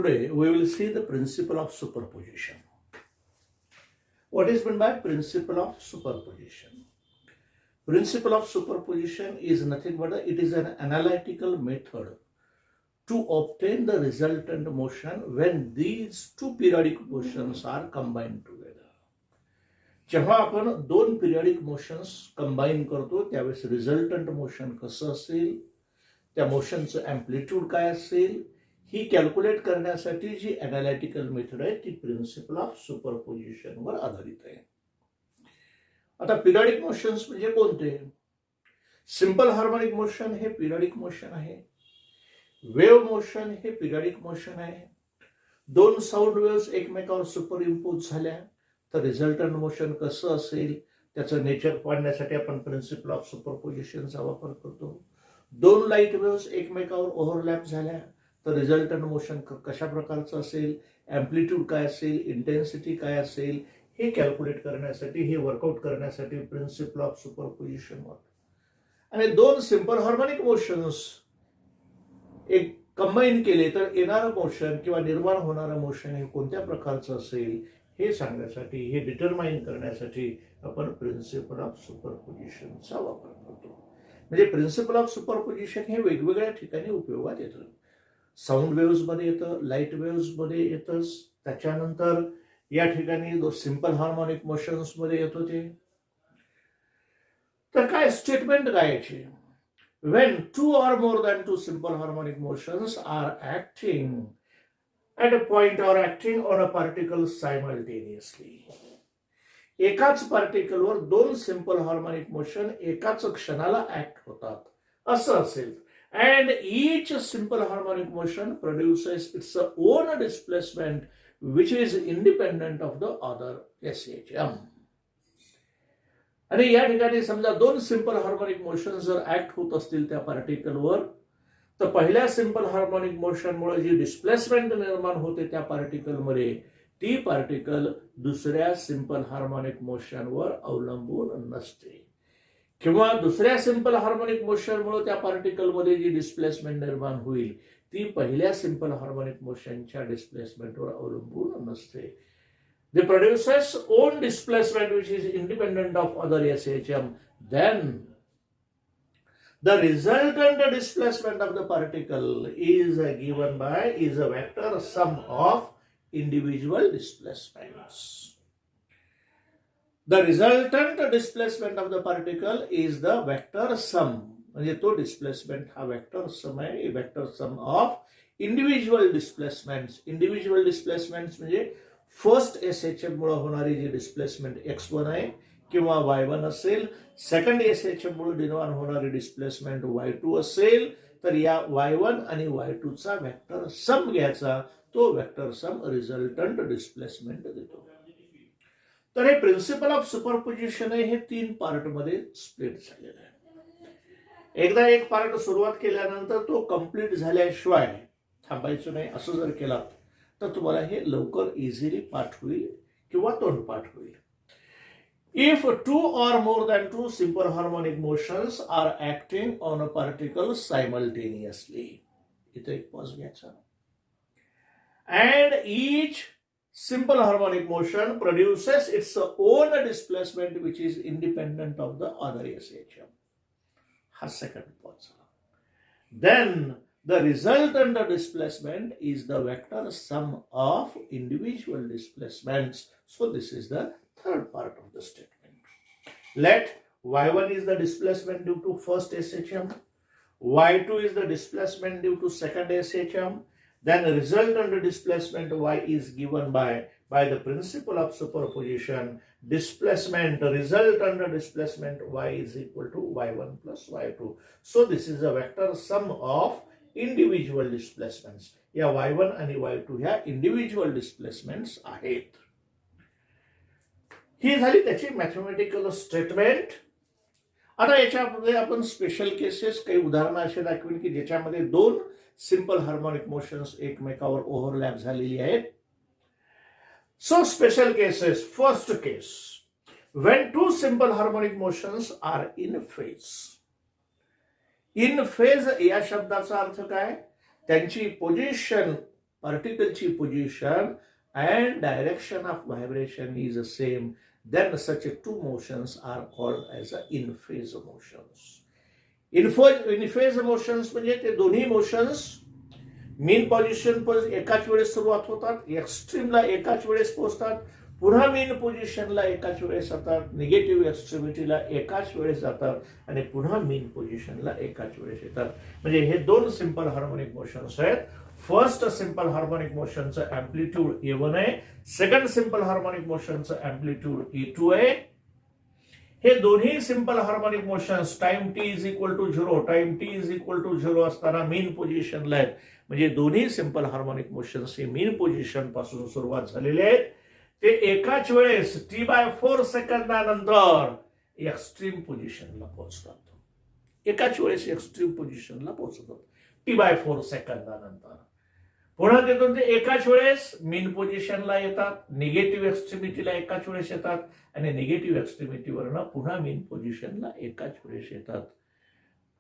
Today we will see the principle of superposition. What is meant by principle of superposition? Principle of superposition is nothing but it is an analytical method to obtain the resultant motion when these two periodic motions are combined together. जेव्हा आपण दोन periodic motions combine करतो त्यावेळेस resultant motion कसं असेल, त्या मोशनचं amplitude काय असेल, ही कॅल्क्युलेट करण्यासाठी जी ॲनालिटिकल मेथड आहे ती प्रिन्सिपल ऑफ सुपरपोजिशनवर आधारित आहे. आता पिरियडिक मोशन्स म्हणजे कोणते? सिंपल हार्मोनिक मोशन हे पिरियडिक मोशन आहे. वेव्ह मोशन हे पिरियडिक मोशन आहे. दोन साऊंड वेव्स एकमेकावर सुपर इम्पोज झाल्या तर रिझल्टंट मोशन कसं असेल त्याचं नेचर पाहण्यासाठी आपण प्रिन्सिपल ऑफ सुपरपोजिशनचा वापर करतो. दोन लाईट वेव्स एकमेकावर ओव्हरलॅप झाल्या तर रिझल्टंट मोशन कशा प्रकारचं असेल, अँप्लिट्यूड काय असेल, इंटेन्सिटी काय असेल, हे कॅल्क्युलेट करण्यासाठी, हे वर्कआउट करण्यासाठी प्रिन्सिपल ऑफ सुपरपोजिशन वापर. आणि दोन सिंपल हार्मोनिक मोशन्स एक कंबाईन केले तर येणारं मोशन किंवा निर्माण होणारं मोशन हे कोणत्या प्रकारचं असेल हे सांगण्यासाठी, हे डिटरमाइन करण्यासाठी आपण प्रिन्सिपल ऑफ सुपरपोजिशनचा वापर करतो. म्हणजे प्रिन्सिपल ऑफ सुपरपोजिशन हे वेगवेगळ्या ठिकाणी उपयोगात येतं. साऊंड वेव्समध्ये येतं, लाईट वेव्समध्ये येतं, त्याच्यानंतर या ठिकाणी सिंपल हार्मोनिक मोशन्समध्ये येतो. ते तर काय स्टेटमेंट काय याची? when two or more than two simple harmonic motions are acting at a point or acting on a particle simultaneously. एकाच पार्टिकलवर दोन सिंपल हार्मोनिक मोशन एकाच क्षणाला ऍक्ट होतात असं असेल, and each simple harmonic motion produces its own displacement which is independent of the other SHM. आणि या ठिकाणी समजा दोन सिंपल हार्मोनिक मोशन जर ऍक्ट होत असतील त्या पार्टिकलवर तर पहिल्या सिंपल हार्मोनिक मोशनमुळे जी डिस्प्लेसमेंट निर्माण होते त्या पार्टिकलमध्ये ती पार्टिकल दुसऱ्या सिंपल हार्मोनिक मोशनवर अवलंबून नसते, किंवा दुसऱ्या सिंपल हार्मोनिक मोशनमुळे त्या पार्टिकलमध्ये जी डिस्प्लेसमेंट निर्माण होईल ती पहिल्या सिंपल हार्मोनिक मोशनच्या डिस्प्लेसमेंटवर अवलंबून नसते. They produces own displacement which is independent of other SHM. Then the resultant displacement of the particle is given by is a vector sum of individual displacements. The resultant displacement of the particle is the vector sum. म्हणजे तो displacement हा vector sum आहे, vector sum of individual displacements. Individual displacements म्हणजे first SHM मुळे होणारी जी displacement x1 आहे किंवा y1 असेल, सेकंड SHM मुळे निर्माण होणारी डिस्प्लेसमेंट y2 असेल, तर या y1 आणि y2 चा वेक्टर सम घ्यायचा. तो वेक्टर सम रिझल्टंट डिस्प्लेसमेंट देतो. तर हे प्रिन्सिपल ऑफ सुपरपोजिशन आहे, हे तीन पार्ट मध्ये स्प्लिट झालेलं आहे. एकदा एक पार्ट सुरुवात केल्यानंतर तो कंप्लीट झाल्याशिवाय थांबायचं नाही. असं जर केलं तर तुम्हाला हे लवकर इझिली पाठ होईल किंवा तोंडपाठ होईल. If two or more than two simple harmonic motions are acting on a particle simultaneously, इथे एक पॉज घ्यायचा, and each simple harmonic motion produces its own displacement which is independent of the other SHM. हा second pause. Then the resultant displacement is the vector sum of individual displacements. So this is the third part of the statement. Let y1 is the displacement due to first SHM, y2 is the displacement due to second SHM, then resultant displacement y is given by the principle of superposition. Displacement resultant displacement y is equal to y1 plus y2. So this is a vector sum of individual displacements. या y1 आणि y2 ह्या individual displacements आहेत. ही झाली त्याची mathematical statement. आता याच्यामध्ये आपण special cases काही उदाहरणं असे दाखवेन की ज्याच्यामध्ये दोन सिंपल हार्मोनिक मोशन्स एकमेकावर ओव्हरलॅप झालेली आहेत. So special cases. First case, when two simple harmonic motions are in phase. In phase या शब्दाचा अर्थ काय? त्यांची पोझिशन पार्टिकलची position and direction of vibration is the same, then such two motions are called as in phase motions. In phase motions म्हणजे ते दोन्ही motions मीन position एकाच वेळेस सुरुवात होतात, एक्स्ट्रीमला एकाच वेळेस पोहोचतात, पुन्हा मीन पोझिशनला एकाच वेळेस जातात, निगेटिव्ह एक्स्ट्रीमिटीला एकाच वेळेस जातात आणि पुन्हा मीन पोझिशनला एकाच वेळेस येतात. म्हणजे हे दोन सिंपल हार्मोनिक मोशन्स आहेत. फर्स्ट सिंपल हार्मोनिक मोशनचं अँप्लिट्यूड A1 आहे, सेकंड सिंपल हार्मोनिक मोशनचं अँप्लिट्यूड A2 आहे. हे दोन्ही simple harmonic motions time t is equal to 0, time t is equal to 0 असताना मीन पोझिशनला आहेत. म्हणजे दोन्ही सिंपल हार्मोनिक मोशन्स हे मीन पोझिशन पासून सुरुवात झालेले आहेत. ते एकाच वेळेस T/4 सेकंदानंतर एक्स्ट्रीम पोझिशनला पोहोचतात. एकाच वेळेस एक्स्ट्रीम पोझिशनला पोहोचतात T/4 सेकंदानंतर. पुन्हा तिथून ते एकाच वेळेस मीन पोझिशनला येतात, निगेटिव्ह एक्स्ट्रीमिटीला एकाच वेळेस येतात आणि निगेटिव्ह एक्स्ट्रीमिटीवरनं पुन्हा मीन पोझिशनला एकाच वेळेस येतात.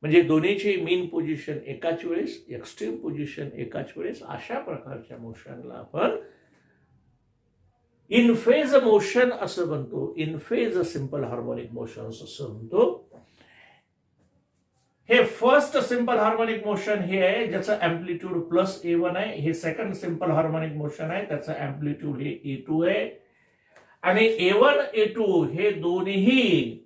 म्हणजे दोन्हीची मीन पोझिशन एकाच वेळेस, एक्स्ट्रीम पोझिशन एकाच वेळेस. अशा प्रकारच्या मोशनला आपण इन फेज मोशन असं म्हणतो, in phase simple harmonic motions असं म्हणतो. हे फर्स्ट सिंपल हार्मोनिक मोशन हे आहे ज्याचं अँप्लिट्यूड प्लस A1 आहे. हे सेकंड सिंपल हार्मोनिक मोशन आहे, त्याचं अँप्लिट्यूड हे A2 आहे. आणि A1 A2 हे दोन्ही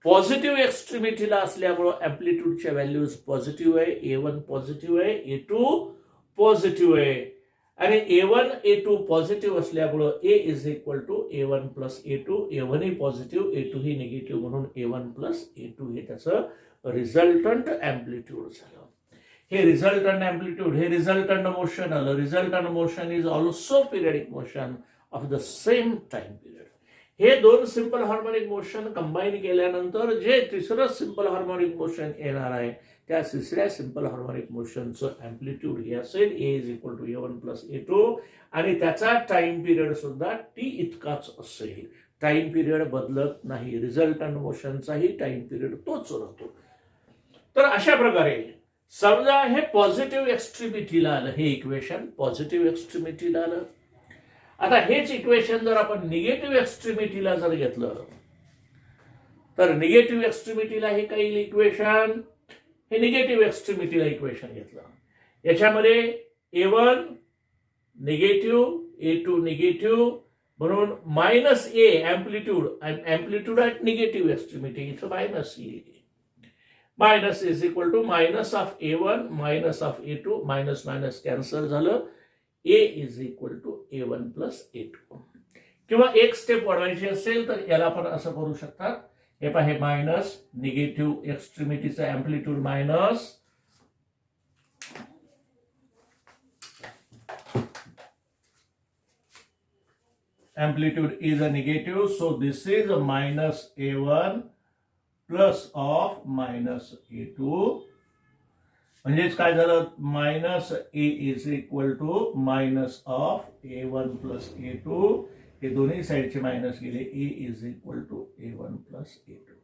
पॉझिटिव्ह एक्स्ट्रीमिटीला असल्यामुळं अँप्लिट्यूडच्या व्हॅल्यूज पॉझिटिव्ह आहे. A1 पॉझिटिव्ह आहे, A2 पॉझिटिव्ह आहे. आणि A1 A2 पॉझिटिव्ह असल्यामुळं A is equal to A1 plus A2. A1 ही पॉझिटिव्ह, A2 ही निगेटिव्ह, म्हणून A1 प्लस A2 हे त्याचं रिझल्टंट अँप्लिट्यूड झालं. हे रिझल्टंट अँप्लिट्यूड, हे रिझल्टंट मोशन आलं. Resultant motion is also periodic motion of the same time period. हे दोन सिंपल हार्मोनिक मोशन कंबाईन केल्यानंतर जे तिसरं सिंपल हार्मोनिक मोशन येणार आहे त्या तिसऱ्या सिंपल हार्मोनिक मोशनचं अँप्लिट्यूड हे असेल A is equal to A1 plus A2 आणि त्याचा टाइम पिरियड सुद्धा T इतकाच असेल. टाइम पिरियड बदलत नाही, रिझल्टंट मोशनचाही टाइम पिरियड तोच राहतो. तर अशा प्रकारे समजा हे पॉझिटिव्ह एक्स्ट्रीमिटीला आलं, हे इक्वेशन पॉझिटिव्ह एक्स्ट्रीमिटीला आलं. आता हेच इक्वेशन जर आपण निगेटिव्ह एक्स्ट्रीमिटीला जर घेतलं तर निगेटिव्ह एक्स्ट्रीमिटीला हे काही इक्वेशन, हे निगेटिव्ह एक्स्ट्रीमिटीला इक्वेशन घेतलं. याच्यामध्ये A1 निगेटिव्ह, A2 निगेटिव्ह, म्हणून minus A amplitude, amplitude at negative extremity, इथं minus A. Minus is equal to minus of A1 minus of A2, minus minus cancel झालं. A is equal to A1 plus A2. किंवा एक step वाढवायची असेल तर याला आपण असं करू शकतात. हे पहा, हे मायनस निगेटिव्ह एक्स्ट्रीमिटीचा amplitude minus amplitude is a negative, so this is a minus A1 plus of minus A2. म्हणजेच काय झालं, minus A is equal to minus of A1 plus A2. हे दोन्ही साईडचे मायनस गेले, A is equal to A1 plus A2.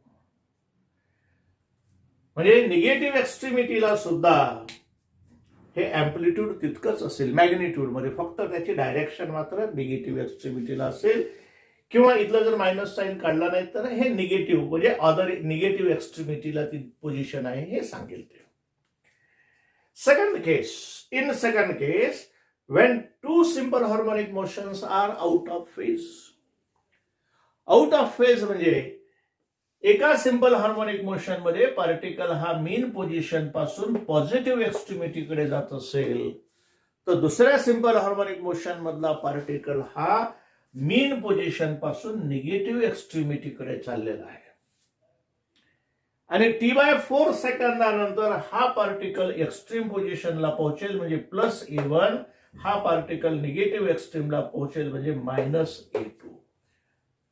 म्हणजे negative एक्स्ट्रीमिटीला सुद्धा हे अँप्लिट्यूड तितकंच असेल मॅग्निट्यूड मध्ये, फक्त त्याची डायरेक्शन मात्र निगेटिव्ह एक्स्ट्रीमिटीला असेल. किंवा इथलं जर मायनस साईन काढला नाही तर हे निगेटिव्ह म्हणजे अदर निगेटिव्ह एक्स्ट्रीमिटीला ती पोझिशन आहे हे सांगेल ते. Second case, in second case when two simple harmonic motions are out of phase. Out of phase म्हणजे एका सिंपल हार्मोनिक मोशन मध्ये पार्टिकल हा मीन पोझिशन पासून पॉझिटिव्ह एक्स्ट्रीमिटीकडे जात असेल तर दुसऱ्या सिंपल हार्मोनिक मोशन मधला पार्टिकल हा मीन पोझिशन पासून निगेटिव्ह एक्स्ट्रीमिटीकडे चाललेला आहे. आणि T/4 सेकंदानंतर हा पार्टिकल एक्स्ट्रीम पोझिशनला पोहोचेल म्हणजे प्लस A1, हा पार्टिकल निगेटिव्ह एक्स्ट्रीमला पोहोचेल म्हणजे minus A2.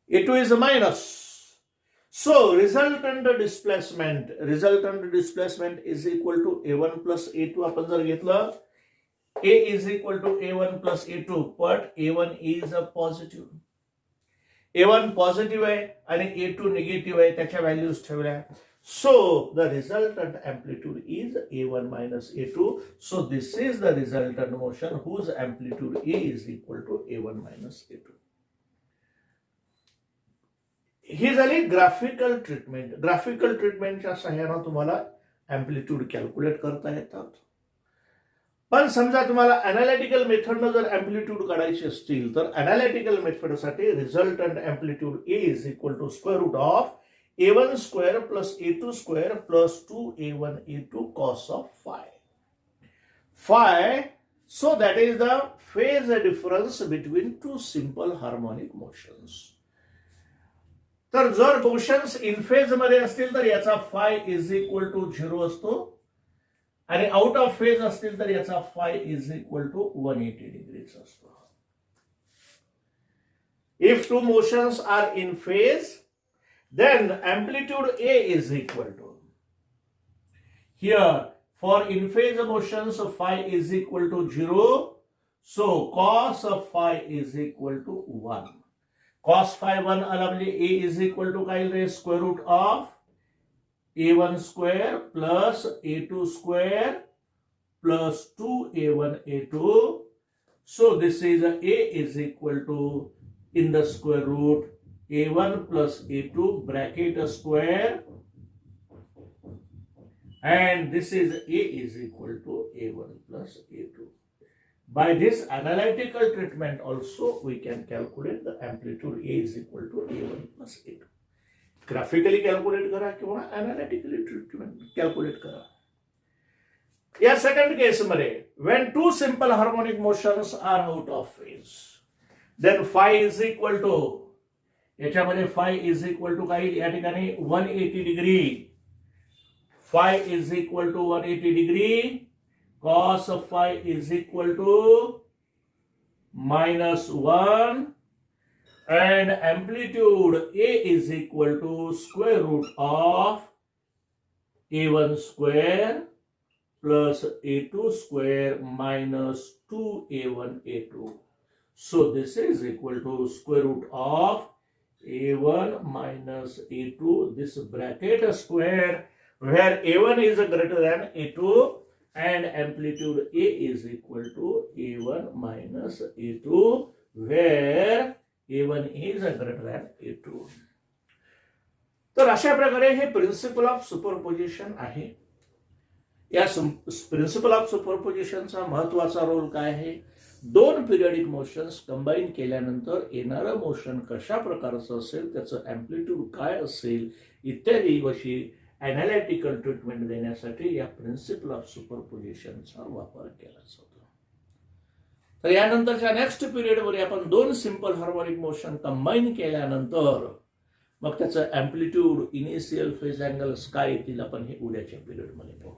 A2 is a minus. So resultant displacement is equal to A1 plus A2. आपण जर घेतलं A is equal to A1 plus A2, but A1 is a positive. A1 positive आहे आणि A2 negative आहे, त्याच्या values ठेवल्या. So the resultant amplitude is A1 minus A2. So this is the resultant motion whose amplitude A is equal to A1 minus A2. ही झाली graphical treatment. Graphical ट्रीटमेंटच्या सहाय्याने तुम्हाला amplitude calculate करता येतात. पण समजा तुम्हाला अनालिटिकल मेथडनं जर अँप्लिट्यूड काढायची असतील तर अनालिटिकल मेथडसाठी resultant amplitude A is equal to square root of A1 square plus A2 square plus 2A1 A2 cos of phi. Phi, so that is the phase difference between two simple harmonic motions. तर जर motions in phase मध्ये असतील तर याचा phi is equal to 0 असतो आणि out of phase असतील तर याचा phi is equal to 180 degrees असतो. If two motions are in phase, then amplitude A is equal to, here for in phase motions phi is equal to 0, so cos of phi is equal to 1. Cos phi 1 alabli A is equal to काय रे square root of A1 square plus A2 square plus 2A1 A2. So this is A is equal to in the square root A1 plus A2 bracket square, and this is A is equal to A1 plus A2. By this analytical treatment also we can calculate the amplitude A is equal to A1 plus A2. Graphically calculate करा किंवा analytically treatment calculate करा. या second case मध्ये when two simple harmonic motions are out of phase, then phi is equal to, याच्यामध्ये phi is equal to काही या ठिकाणी 180 degree. Phi is equal to 180 degree. Cos of phi is equal to -1 and amplitude A is equal to square root of A1 square plus A2 square minus 2A1 A2. So this is equal to square root of A1 minus A2, this bracket square, where A1 is greater than A2 and amplitude A is equal to A1 minus A2, where A1 is greater than A2. तर अशा प्रकारे हे principle of superposition आहे. या principle of सुपरपोजिशनचा महत्वाचा role काय आहे? दोन पिरियडिक मोशन्स कंबाईन केल्यानंतर येणारं मोशन कशा प्रकारचं असेल, त्याचं अँप्लिट्यूड काय असेल इत्यादी अशी अनालिटिकल ट्रीटमेंट देण्यासाठी या प्रिन्सिपल ऑफ सुपरपोजिशनचा वापर केला जातो. तर यानंतरच्या नेक्स्ट पिरियडमध्ये आपण दोन सिंपल हार्मोनिक मोशन कंबाईन केल्यानंतर मग त्याचं अँप्लिट्यूड, इनिशियल फेज अँगल्स काय येतील आपण हे उद्याच्या पिरियडमध्ये पाहू.